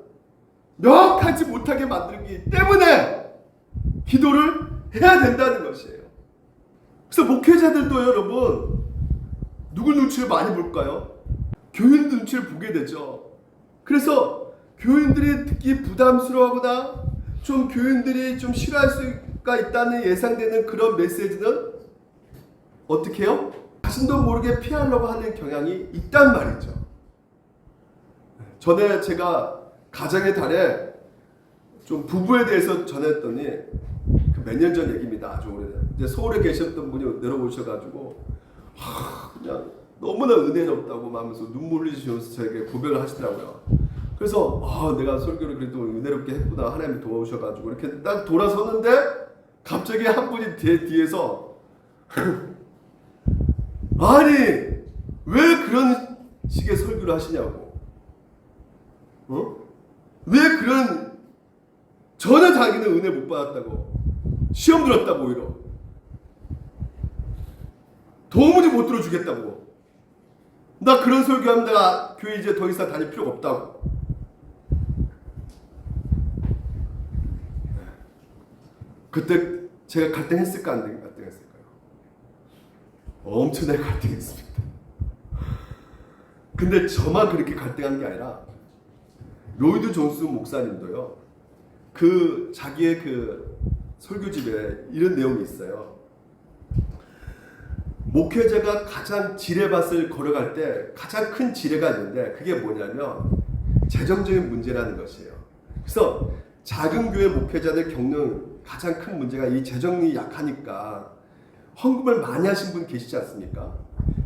Speaker 1: 명확하지 못하게 만들기 때문에 기도를 해야 된다는 것이에요. 그래서 목회자들도 여러분 누구 눈치를 많이 볼까요? 교인 눈치를 보게 되죠. 그래서 교인들이 듣기 부담스러워하거나 좀 교인들이 좀 싫어할 수가 있다는 예상되는 그런 메시지는 어떻게 해요? 자신도 모르게 피하려고 하는 경향이 있단 말이죠. 전에 제가 가정의 달에 좀 부부에 대해서 전했더니 몇 년 전 얘기입니다. 아주 오래된. 이제 서울에 계셨던 분이 내려오셔가지고 그냥 너무나 은혜롭다고 하면서 눈물 흘리시면서 저에게 고백을 하시더라고요. 그래서 내가 설교를 그래도 은혜롭게 했구나. 하나님이 도와주셔가지고 이렇게 딱 돌아섰는데 갑자기 한 분이 뒤에서 아니 왜 그런 식의 설교를 하시냐고. 왜 그런 전혀 자기는 은혜 못 받았다고 시험 들었다고 오히려 도무지 못 들어주겠다고 나 그런 설교하면 내가 교회 이제 더 이상 다닐 필요가 없다고. 그때 제가 갈등했을까 안 갈등했을까요? 엄청나게 갈등했습니다. 근데 저만 그렇게 갈등한 게 아니라 로이드 존스 목사님도요. 그 자기의 그 설교집에 이런 내용이 있어요. 목회자가 가장 지뢰밭을 걸어갈 때 가장 큰 지뢰가 있는데 그게 뭐냐면 재정적인 문제라는 것이에요. 그래서 작은 교회 목회자들 겪는 가장 큰 문제가 이 재정이 약하니까 헌금을 많이 하신 분 계시지 않습니까?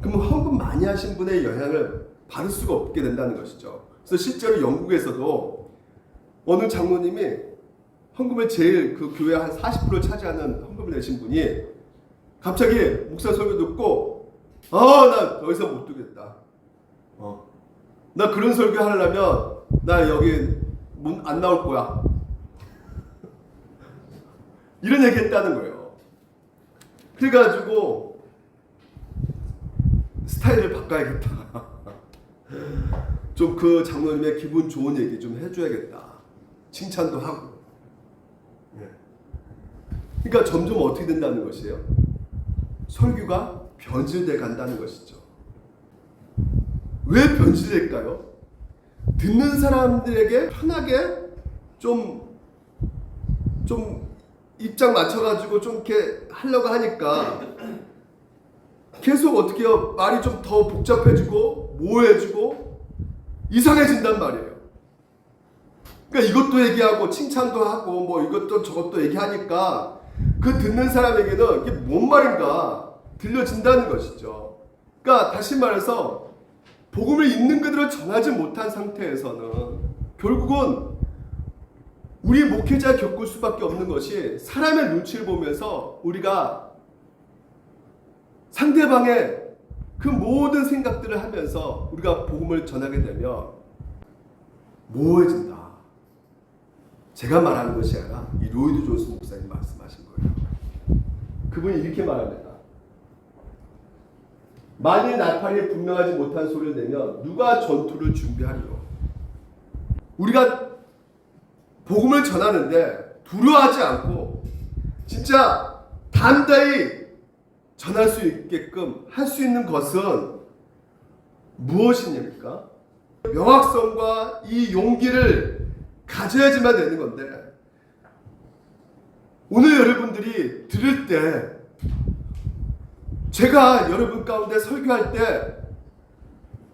Speaker 1: 그러면 헌금 많이 하신 분의 영향을 받을 수가 없게 된다는 것이죠. 그래서 실제로 영국에서도 어느 장로님이 헌금을 제일 그 교회 한 40% 차지하는 헌금을 내신 분이 갑자기 목사 설교 듣고 나 더 이상 못 두겠다. 나 그런 설교 하려면 나 여기 문 안 나올 거야. 이런 얘기 했다는 거예요. 그래가지고 스타일을 바꿔야겠다. 좀 그 장로님의 기분 좋은 얘기 좀 해줘야겠다. 칭찬도 하고. 그러니까 점점 어떻게 된다는 것이에요? 설교가 변질돼 간다는 것이죠. 왜 변질될까요? 듣는 사람들에게 편하게 좀 입장 맞춰가지고 좀 이렇게 하려고 하니까 계속 어떻게 해요? 말이 좀 더 복잡해지고 모호해지고 이상해진단 말이에요. 그러니까 이것도 얘기하고 칭찬도 하고 뭐 이것도 저것도 얘기하니까 그 듣는 사람에게는 이게 뭔 말인가 들려진다는 것이죠. 그러니까 다시 말해서 복음을 있는 그대로 전하지 못한 상태에서는 결국은 우리 목회자 겪을 수밖에 없는 것이 사람의 눈치를 보면서 우리가 상대방의 그 모든 생각들을 하면서 우리가 복음을 전하게 되면 모호해진다. 제가 말하는 것이 아니라 이 로이드 존스 목사님 말씀하신 거예요. 그분이 이렇게 말합니다. 만일 나팔이 분명하지 못한 소리를 내면 누가 전투를 준비하리요? 우리가 복음을 전하는데 두려워하지 않고 진짜 담대히 전할 수 있게끔 할 수 있는 것은 무엇이냐니까? 명확성과 이 용기를 가져야지만 되는 건데 오늘 여러분들이 들을 때 제가 여러분 가운데 설교할 때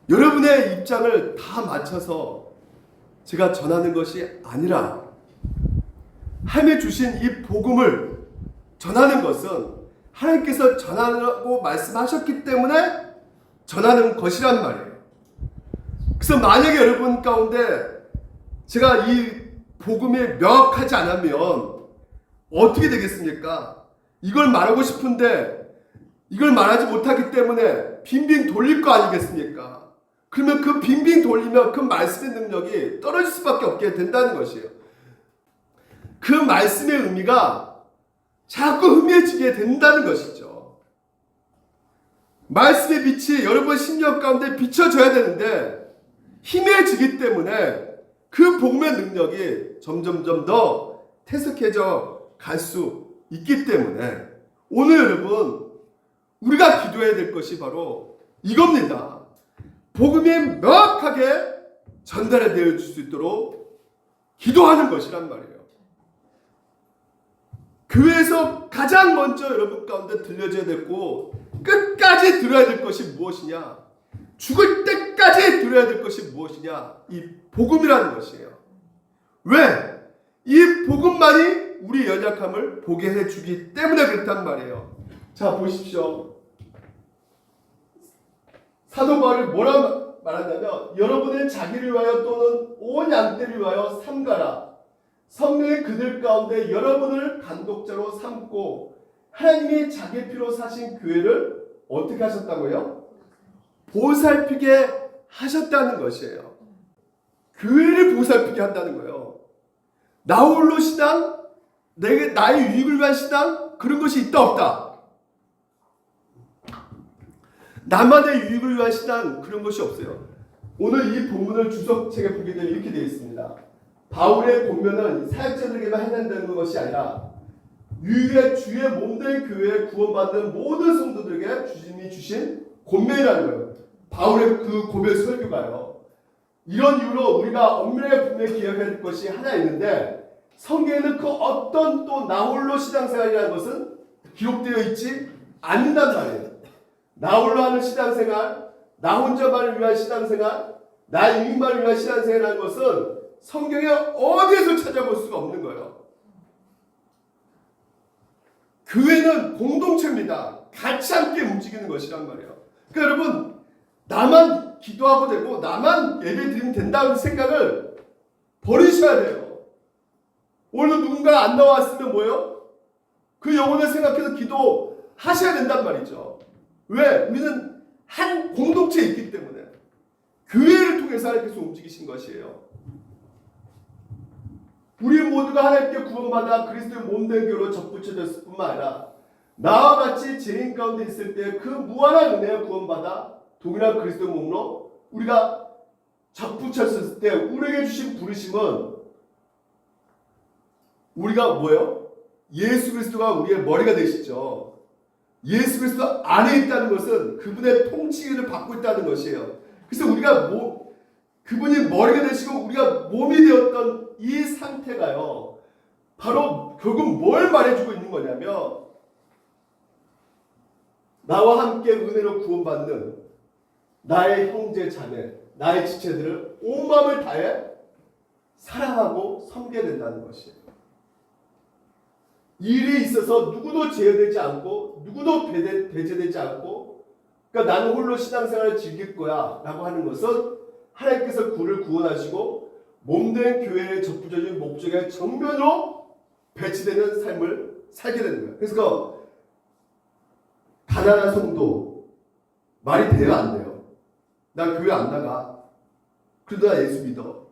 Speaker 1: 여러분의 입장을 다 맞춰서 제가 전하는 것이 아니라 하나님이 주신 이 복음을 전하는 것은 하나님께서 전하라고 말씀하셨기 때문에 전하는 것이란 말이에요. 그래서 만약에 여러분 가운데 제가 이 복음이 명확하지 않으면 어떻게 되겠습니까? 이걸 말하고 싶은데 이걸 말하지 못하기 때문에 빙빙 돌릴 거 아니겠습니까? 그러면 그 빙빙 돌리면 그 말씀의 능력이 떨어질 수밖에 없게 된다는 것이에요. 그 말씀의 의미가 자꾸 흐려지게 된다는 것이죠. 말씀의 빛이 여러분 심령 가운데 비춰져야 되는데 희미해지기 때문에 그 복음의 능력이 점점점 더 퇴색해져 갈 수 있기 때문에 오늘 여러분 우리가 기도해야 될 것이 바로 이겁니다. 복음이 명확하게 전달해 줄 수 있도록 기도하는 것이란 말이에요. 교회에서 가장 먼저 여러분 가운데 들려줘야 되고 끝까지 들어야 될 것이 무엇이냐? 죽을 때까지 들어야 될 것이 무엇이냐? 이 복음이라는 것이에요. 왜? 이 복음만이 우리 연약함을 보게 해주기 때문에 그렇단 말이에요. 자 보십시오. 사도 바울이 뭐라 말하냐면 여러분은 자기를 위하여 또는 온 양떼를 위하여 삼가라. 성령이 그들 가운데 여러분을 감독자로 삼고 하나님이 자기 피로 사신 교회를 어떻게 하셨다고요? 보살피게 하셨다는 것이에요. 교회를 보살피게 한다는 거예요. 나 홀로 신앙, 나의 유익을 위한 신앙 그런 것이 있다 없다. 나만의 유익을 위한 신앙 그런 것이 없어요. 오늘 이 본문을 주석책에 보게 되면 이렇게 되어 있습니다. 바울의 권면은 사역자들에게만 해당되는 것이 아니라 유익의 주의 몸된 교회에 구원받는 모든 성도들에게 주님이 주신 권면이라는 거예요. 바울의 그 고백 설교가요. 이런 이유로 우리가 엄밀하게 분명히 기억해야 될 것이 하나 있는데 성경에는 그 어떤 또 나 홀로 신앙생활이라는 것은 기록되어 있지 않는단 말이에요. 나 홀로 하는 신앙생활, 나 혼자만을 위한 신앙생활, 나의 유익만을 위한 신앙생활이라는 것은 성경에 어디에서 찾아볼 수가 없는 거예요. 교회는 공동체입니다. 같이 함께 움직이는 것이란 말이에요. 그러니까 여러분 나만 기도하고 되고 나만 예배 드리면 된다는 생각을 버리셔야 돼요. 오늘 누군가 안 나왔으면 뭐예요? 그 영혼을 생각해서 기도하셔야 된단 말이죠. 왜? 우리는 한 공동체에 있기 때문에 교회를 통해서 하나님께서 움직이신 것이에요. 우리 모두가 하나님께 구원받아 그리스도의 몸된 교로 접붙여졌을 뿐만 아니라 나와 같이 죄인 가운데 있을 때 그 무한한 은혜에 구원받아 동일한 그리스도의 몸으로 우리가 접붙였을 때 우리에게 주신 부르심은 우리가 뭐예요? 예수 그리스도가 우리의 머리가 되시죠. 예수 그리스도 안에 있다는 것은 그분의 통치를 받고 있다는 것이에요. 그래서 우리가 그분이 머리가 되시고 우리가 몸이 되었던 이 상태가요. 바로 결국 뭘 말해주고 있는 거냐면 나와 함께 은혜로 구원받는 나의 형제 자매, 나의 지체들을 온 마음을 다해 사랑하고 섬겨야 된다는 것이에요. 이 일에 있어서 누구도 제어되지 않고 누구도 배제되지 않고 그러니까 나는 홀로 신앙생활을 즐길 거야 라고 하는 것은 하나님께서 그를 구원하시고 몸된 교회의 적부적인 목적에 정면으로 배치되는 삶을 살게 되는 거예요. 그래서 가난한 성도 말이 돼요 안 돼요? 나 교회 안 나가. 그래도 나 예수 믿어.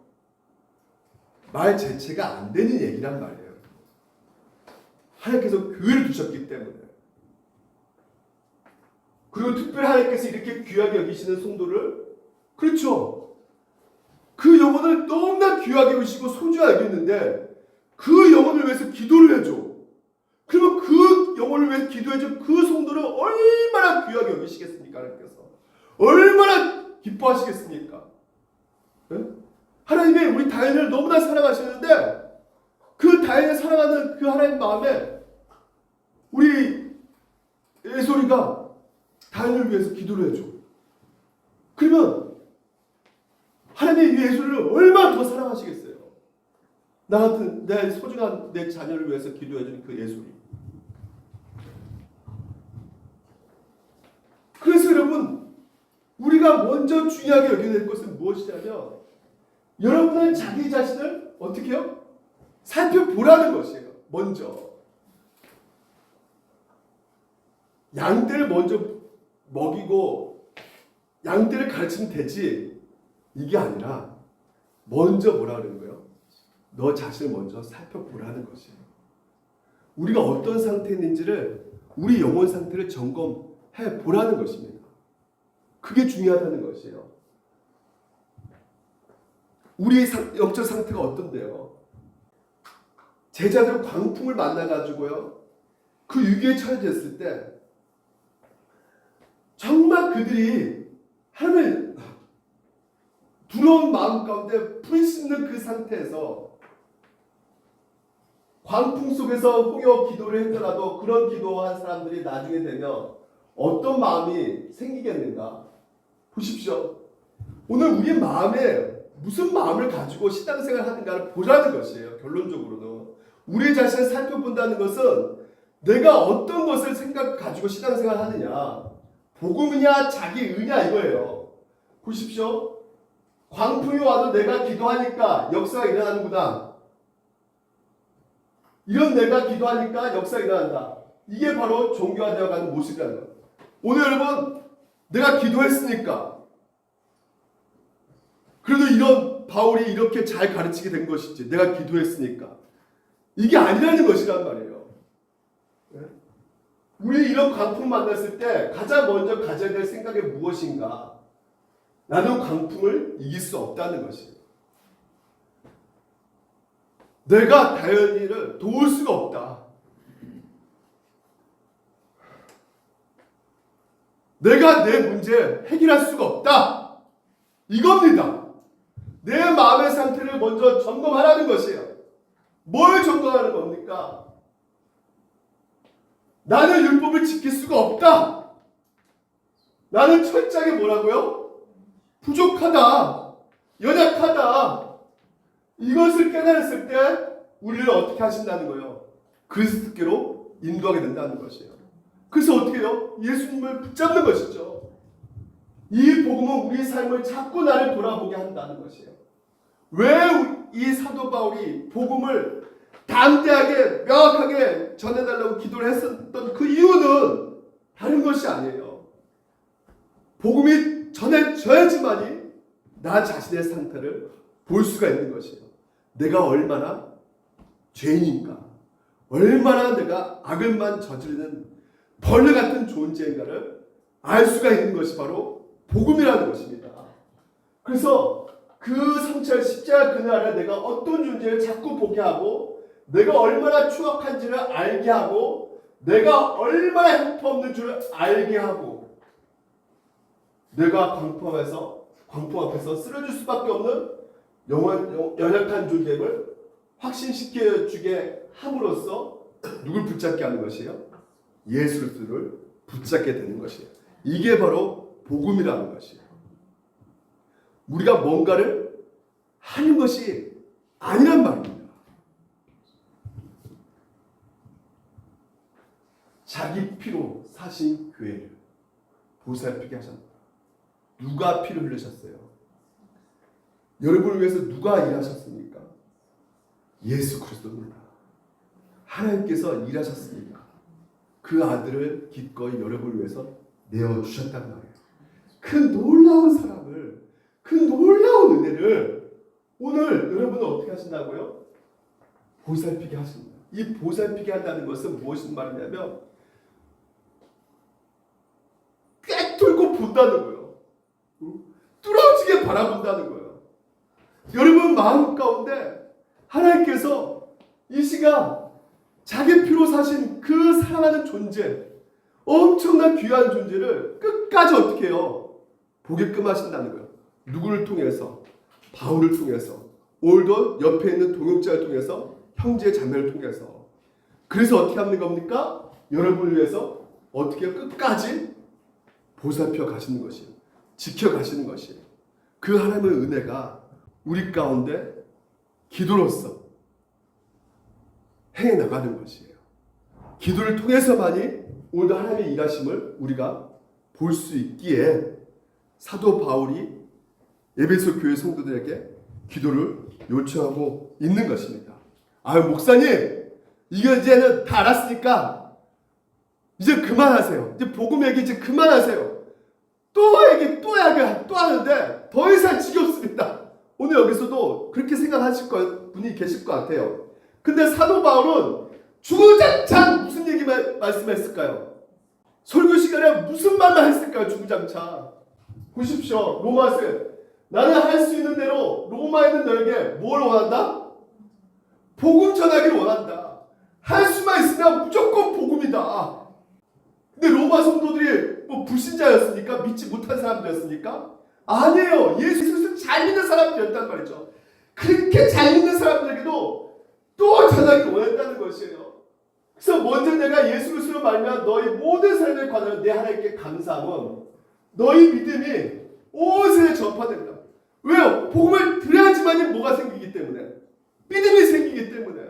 Speaker 1: 말 자체가 안 되는 얘기란 말이에요. 하나님께서 교회를 두셨기 때문에. 그리고 특별히 하나님께서 이렇게 귀하게 여기시는 성도를 그렇죠. 그 영혼을 너무나 귀하게 여기시고 소중하게 여기는데 그 영혼을 위해서 기도를 해줘. 그러면 그 영혼을 위해서 기도해줘 그 성도를 얼마나 귀하게 여기시겠습니까? 하나님께서. 얼마나 기뻐하시겠습니까? 네? 하나님이 우리 다인을 너무나 사랑하시는데 그 다인을 사랑하는 그 하나님 마음에 우리 예솔이가 다인을 위해서 기도를 해줘. 그러면 하나님이 이 예솔이를 얼마나 더 사랑하시겠어요? 나 같은 내 소중한 내 자녀를 위해서 기도해주는 그 예솔이. 그래서 여러분, 우리가 먼저 중요하게 여겨야 될 것은 무엇이냐면 여러분은 자기 자신을 어떻게 해요? 살펴보라는 것이에요. 먼저 양떼를 먼저 먹이고 양떼를 가르치면 되지, 이게 아니라 먼저 뭐라 그러는 거예요? 너 자신을 먼저 살펴보라는 것이에요. 우리가 어떤 상태에 있는지를, 우리 영혼 상태를 점검해 보라는 것입니다. 그게 중요하다는 것이에요. 우리의 영적 상태가 어떤데요? 제자들 광풍을 만나가지고요, 그 위기에 처해졌을 때 정말 그들이 하나님을 두려운 마음 가운데 부르짖는 그 상태에서 광풍 속에서 홍역 기도를 했더라도 그런 기도한 사람들이 나중에 되면 어떤 마음이 생기겠는가? 보십시오. 오늘 우리 마음에 무슨 마음을 가지고 신앙생활을 하는가를 보라는 것이에요. 결론적으로는 우리 자신을 살펴본다는 것은 내가 어떤 것을 가지고 신앙생활을 하느냐, 복음이냐 자기 의냐 이거예요. 보십시오. 광풍이 와도 내가 기도하니까 역사가 일어나는구나. 이런 내가 기도하니까 역사가 일어난다. 이게 바로 종교화되어가는 모습이라는 거예요. 오늘 여러분, 내가 기도했으니까, 그래도 이런 바울이 이렇게 잘 가르치게 된 것이지, 내가 기도했으니까, 이게 아니라는 것이란 말이에요. 우리 이런 광풍 만났을 때 가장 먼저 가져야 될 생각이 무엇인가? 나는 광풍을 이길 수 없다는 것이에요. 내가 다현이를 도울 수가 없다. 내가 내 문제 해결할 수가 없다. 이겁니다. 내 마음의 상태를 먼저 점검하라는 것이에요. 뭘 점검하는 겁니까? 나는 율법을 지킬 수가 없다. 나는 철저하게 뭐라고요? 부족하다. 연약하다. 이것을 깨달았을 때 우리를 어떻게 하신다는 거예요? 그리스도께로 인도하게 된다는 것이에요. 그래서 어떻게 해요? 예수님을 붙잡는 것이죠. 이 복음은 우리 삶을 자꾸 나를 돌아보게 한다는 것이에요. 왜 이 사도 바울이 복음을 담대하게 명확하게 전해달라고 기도를 했었던 그 이유는 다른 것이 아니에요. 복음이 전해져야지만이 나 자신의 상태를 볼 수가 있는 것이에요. 내가 얼마나 죄인인가, 얼마나 내가 악을만 저지르는 벌레 같은 존재인가를 알 수가 있는 것이 바로 복음이라는 것입니다. 그래서 그 성찰 십자가 그날에 내가 어떤 존재를 자꾸 보게 하고, 내가 얼마나 추악한지를 알게 하고, 내가 얼마나 형편없는 줄을 알게 하고, 내가 광풍 앞에서 쓰러질 수밖에 없는 연약한 존재임을 확신시켜 주게 함으로써 누굴 붙잡게 하는 것이에요? 예수 그리스도를 붙잡게 되는 것이에요. 이게 바로 복음이라는 것이에요. 우리가 뭔가를 하는 것이 아니란 말입니다. 자기 피로 사신 교회를 보살피게 하셨다. 누가 피를 흘리셨어요? 여러분을 위해서 누가 일하셨습니까? 예수 그리스도입니다. 하나님께서 일하셨습니까? 그 아들을 기꺼이 여러분을 위해서 내어주셨단 말이에요. 그 놀라운 사랑을, 그 놀라운 은혜를 오늘 여러분은 어떻게 하신다고요? 보살피게 하십니다. 이 보살피게 한다는 것은 무엇인 말이냐면 꿰뚫고 본다는 거예요. 뚫어지게 바라본다는 거예요. 여러분 마음 가운데 하나님께서 이 시간 자기 피로 사신 그 사랑하는 존재, 엄청난 귀한 존재를 끝까지 어떻게 해요? 보게끔 하신다는 거예요. 누구를 통해서? 바울을 통해서, 오늘도 옆에 있는 동역자를 통해서, 형제 자매를 통해서. 그래서 어떻게 하는 겁니까? 여러분을 위해서 어떻게 끝까지 보살펴 가시는 것이에요. 지켜가시는 것이에요. 그 하나님의 은혜가 우리 가운데 기도로서 행해 나가는 것이에요. 기도를 통해서만이 오늘도 하나님의 일하심을 우리가 볼 수 있기에 사도 바울이 에베소 교회 성도들에게 기도를 요청하고 있는 것입니다. 아유 목사님, 이거 이제는 다 알았으니까 이제 그만하세요. 이제 복음 얘기 이제 그만하세요. 또 얘기 또 하는데 더 이상 지겹습니다. 오늘 여기서도 그렇게 생각하실 분이 계실 것 같아요. 근데 사도 바울은 주구장창 무슨 얘기만 말씀했을까요? 설교 시간에 무슨 말만 했을까요? 주구장창. 보십시오. 로마서 나는 할 수 있는 대로 로마에 있는 너에게 뭘 원한다? 복음 전하기를 원한다. 할 수만 있으면 무조건 복음이다. 근데 로마 성도들이 뭐 불신자였습니까? 믿지 못한 사람들이었습니까? 아니에요. 예수 그리스도를 잘 믿는 사람들이었단 말이죠. 그렇게 잘 믿는 사람들에게도 또 전하기를 원했다는 것이에요. 그래서 먼저 내가 예수 그리스도로 말미암아 너희 모든 삶에 관하여 내 하나님께 감사함은 너희 믿음이 온 세상에 전파된다. 왜요? 복음을 들어야지만이 뭐가 생기기 때문에, 믿음이 생기기 때문에.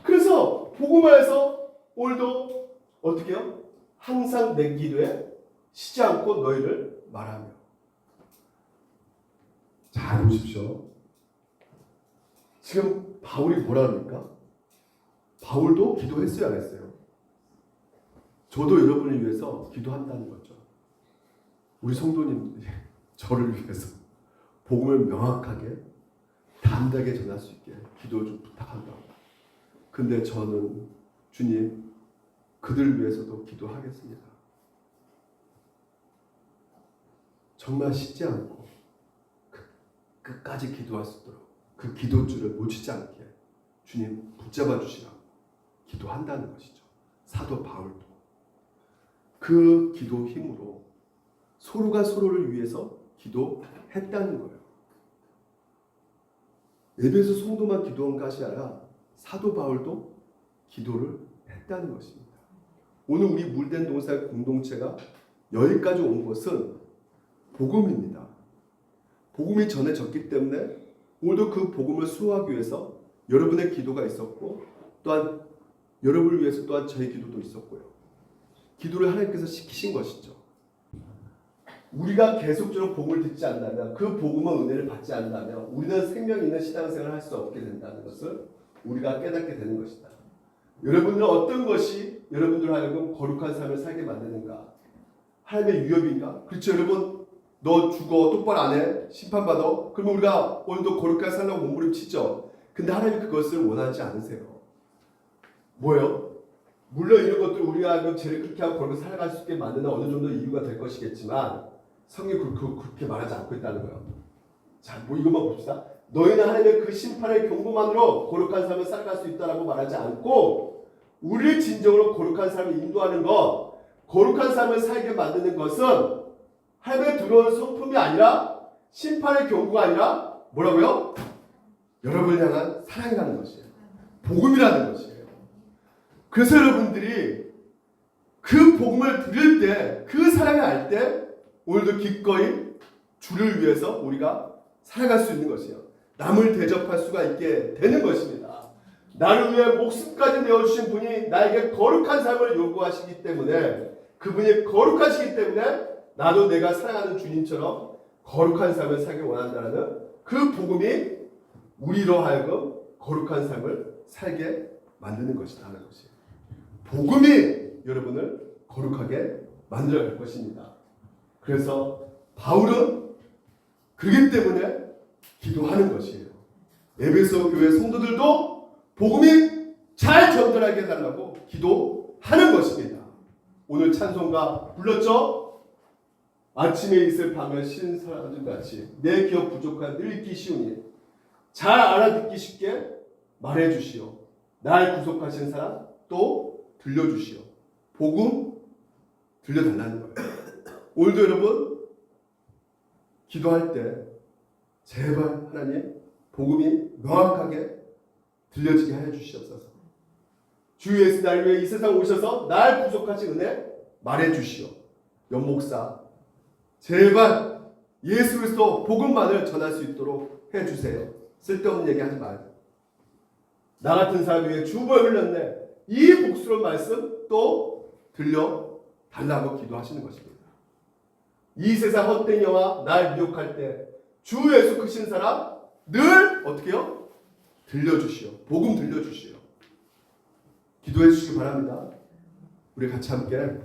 Speaker 1: 그래서 복음화에서 오늘도 어떻게 해요? 항상 내 기도에 쉬지 않고 너희를 말하며. 잘 보십시오. 지금 바울이 뭐라 합니까? 바울도 기도했어요, 안 했어요? 저도 여러분을 위해서 기도한다는 거죠. 우리 성도님들이 저를 위해서 복음을 명확하게 담대하게 전할 수 있게 기도 좀 부탁한다. 근데 저는 주님 그들 위해서도 기도하겠습니다. 정말 쉬지 않고 끝까지 기도할 수 있도록 그 기도줄을 놓치지 않게 주님 붙잡아 주시라고 기도한다는 것이죠. 사도 바울도 그 기도 힘으로 서로가 서로를 위해서 기도했다는 거예요. 에베소 성도만 기도한 것이 아니라 사도 바울도 기도를 했다는 것입니다. 오늘 우리 물된 동사 공동체가 여기까지 온 것은 복음입니다. 복음이 전해졌기 때문에 오늘도 그 복음을 수호하기 위해서 여러분의 기도가 있었고 또한 여러분을 위해서 또한 저의 기도도 있었고요. 기도를 하나님께서 시키신 것이죠. 우리가 계속적으로 복음을 듣지 않는다면 그 복음의 은혜를 받지 않는다면 우리는 생명 있는 신앙생활을 할 수 없게 된다는 것을 우리가 깨닫게 되는 것이다. 여러분들은 어떤 것이 여러분들 하여금 거룩한 삶을 살게 만드는가? 하나님의 위협인가? 그렇죠. 여러분 너 죽어 똑바로 안 해? 심판받아? 그러면 우리가 오늘도 거룩하게 살려고 몸부림치죠. 근데 하나님 그것을 원하지 않으세요. 뭐예요? 물론 이런 것들 우리가 죄를 그렇게 하고 거룩하게 살아갈 수 있게 만드는 어느 정도 이유가 될 것이겠지만 성경이 그렇게 말하지 않고 있다는 거예요. 자, 뭐 이것만 봅시다. 너희는 하나님의 그 심판의 경고만으로 거룩한 삶을 살아갈 수 있다라고 말하지 않고 우리를 진정으로 거룩한 삶을 인도하는 것, 거룩한 삶을 살게 만드는 것은 하나님의 들어온 성품이 아니라 심판의 경고가 아니라 뭐라고요? 여러분을 향한 사랑이라는 것이에요. 복음이라는 것이에요. 그래서 여러분들이 그 복음을 들을 때, 그 사랑을 알 때 오늘도 기꺼이 주를 위해서 우리가 살아갈 수 있는 것이에요. 남을 대접할 수가 있게 되는 것입니다. 나를 위해 목숨까지 내어주신 분이 나에게 거룩한 삶을 요구하시기 때문에 그분이 거룩하시기 때문에 나도 내가 사랑하는 주님처럼 거룩한 삶을 살기 원한다는 그 복음이 우리로 하여금 거룩한 삶을 살게 만드는 것이다 하는 것이에요. 복음이 여러분을 거룩하게 만들어갈 것입니다. 그래서 바울은 그렇기 때문에 기도하는 것이에요. 에베소 교회 성도들도 복음이 잘 전달하게 해달라고 기도하는 것입니다. 오늘 찬송가 불렀죠? 아침에 있을 밤에 쉬는 사람들같이 내 기억 부족한 늘 잊기 쉬우니 잘 알아듣기 쉽게 말해주시오. 날 구속하신 사람 또 들려주시오. 복음 들려달라는 거예요. 오늘도 여러분 기도할 때 제발 하나님 복음이 명확하게 들려지게 하여 주시옵소서. 주 예수 날 위해 이 세상 오셔서 날 구속하신 은혜 말해 주시오. 연목사 제발 예수 그리스도 복음만을 전할 수 있도록 해 주세요. 쓸데없는 얘기 하지 말고 나 같은 사람 위해 주벌 흘렸네. 이 복스러운 말씀 또 들려 달라고 기도하시는 것입니다. 이 세상 헛된 영화 날 미혹할 때 주 예수 크신 사람 늘 어떻게 해요? 들려주시오. 복음 들려주시오. 기도해 주시기 바랍니다. 우리 같이 함께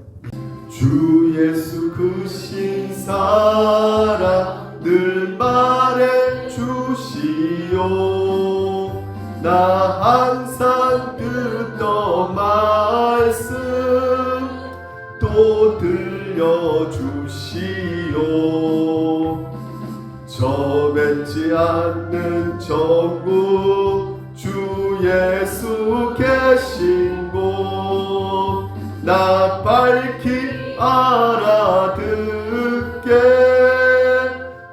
Speaker 1: 주 예수 크신 사랑 늘 말해 주시오. 나 항상 듣던 말씀 또 들려주시오. 저 맺지 않는 천국 주 예수 계신 곳 나 밝히 알아듣게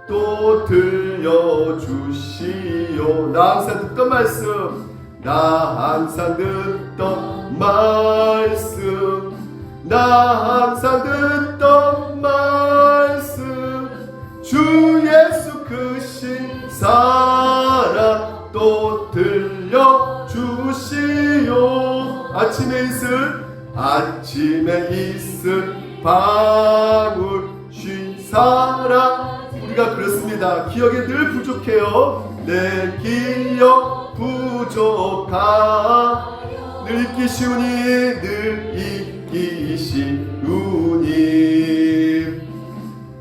Speaker 1: 또 들려주시오. 나 항상 듣던 말씀 나 항상 듣던 말씀 나 항상 듣던 말씀 주 예수 크신 사랑 또 들려주시오. 아침에 있을 방울 쉰 사랑 우리가 그렇습니다. 기억이 늘 부족해요. 내 기억 부족하 늘 잊기 쉬우니 늘 잊기 쉬우니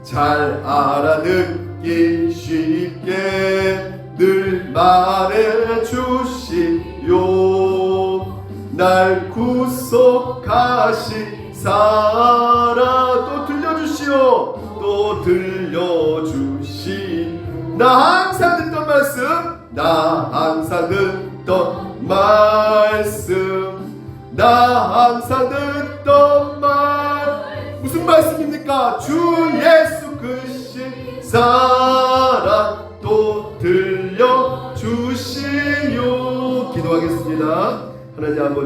Speaker 1: 잘 알아듣기 쉽게 늘 말해주시오. 날 구속하신 사랑 또 들려주시오. 또 들려주시 나 항상 듣던 말씀 나 항상 듣던 말씀 나 항상 듣던 말 무슨 말씀입니까? 주 예수 크신 사랑 또 들려주시오. 기도하겠습니다. 하나님 아버지